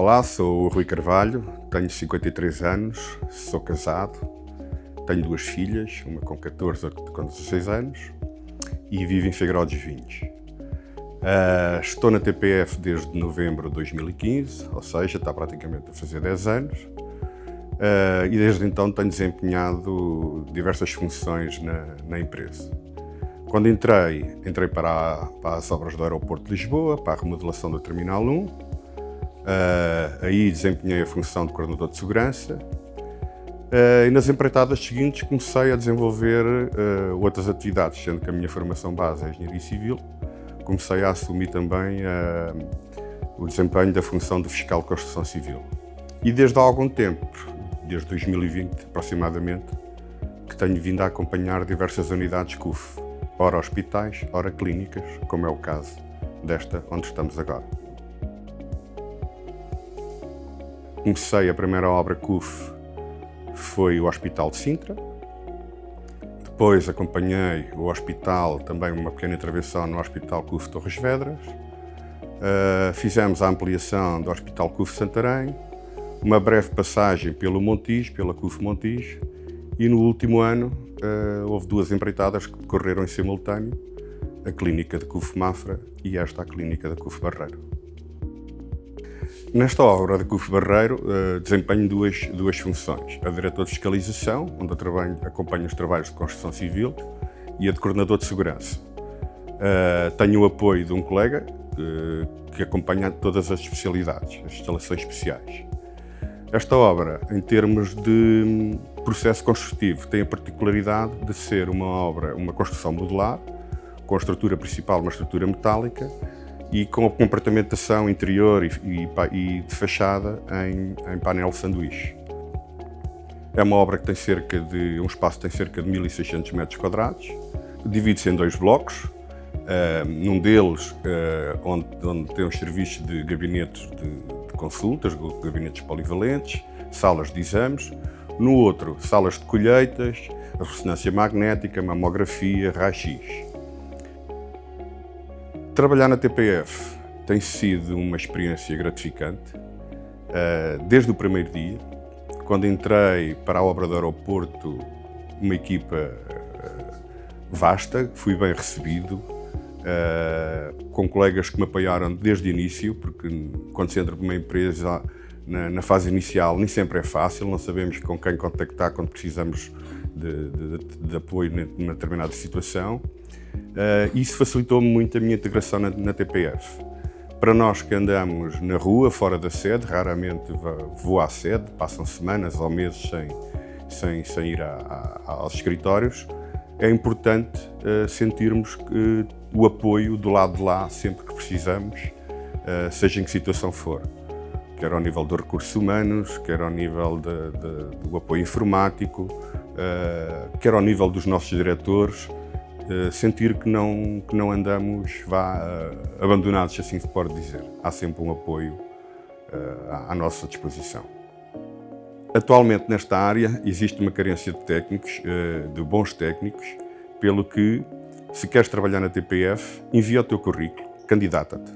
Olá, sou o Rui Carvalho, tenho 53 anos, sou casado, tenho duas filhas, uma com 14 e outra com 16 anos e vivo em Figueiró dos Vinhos. Estou na TPF desde novembro de 2015, ou seja, está praticamente a fazer 10 anos, e desde então tenho desempenhado diversas funções na empresa. Quando entrei para as obras do aeroporto de Lisboa, para a remodelação do Terminal 1, aí desempenhei a função de coordenador de segurança, e nas empreitadas seguintes comecei a desenvolver outras atividades, sendo que a minha formação base é engenharia civil. Comecei a assumir também o desempenho da função de fiscal de construção civil. E desde há algum tempo, desde 2020 aproximadamente, que tenho vindo a acompanhar diversas unidades CUF, ora hospitais, ora clínicas, como é o caso desta onde estamos agora. Comecei a primeira obra CUF, foi o Hospital de Sintra. Depois acompanhei o hospital, também uma pequena intervenção no Hospital CUF Torres Vedras. Fizemos a ampliação do Hospital CUF Santarém, uma breve passagem pelo Montijo, pela CUF Montijo, e no último ano houve duas empreitadas que decorreram em simultâneo, a clínica de CUF Mafra e esta a clínica da CUF Barreiro. Nesta obra de CUF Barreiro desempenho duas funções, a de diretor de fiscalização, onde eu acompanho os trabalhos de construção civil, e a de coordenador de segurança. Tenho o apoio de um colega que acompanha todas as especialidades, as instalações especiais. Esta obra, em termos de processo construtivo, tem a particularidade de ser uma construção modular, com a estrutura principal uma estrutura metálica, e com a compartimentação interior e de fachada em painel sanduíche. É uma obra que tem um espaço que tem cerca de 1.600 metros quadrados, divide-se em dois blocos, num deles onde tem os serviços de gabinetes de consultas, gabinetes polivalentes, salas de exames, no outro salas de colheitas, a ressonância magnética, mamografia, raio-x. Trabalhar na TPF tem sido uma experiência gratificante, desde o primeiro dia, quando entrei para a obra do aeroporto, uma equipa vasta, fui bem recebido, com colegas que me apoiaram desde o início, porque quando se entra para uma empresa, na fase inicial, nem sempre é fácil, não sabemos com quem contactar quando precisamos de apoio numa determinada situação. Isso facilitou-me muito a minha integração na TPF. Para nós que andamos na rua, fora da sede, raramente vou à sede, passam semanas ou meses sem ir aos escritórios, é importante sentirmos o apoio do lado de lá sempre que precisamos, seja em que situação for. Quer ao nível dos recursos humanos, quer ao nível do apoio informático, quer ao nível dos nossos diretores, sentir que não andamos abandonados, assim se pode dizer. Há sempre um apoio à nossa disposição. Atualmente nesta área existe uma carência de técnicos, de bons técnicos, pelo que, se queres trabalhar na TPF, envia o teu currículo, candidata-te.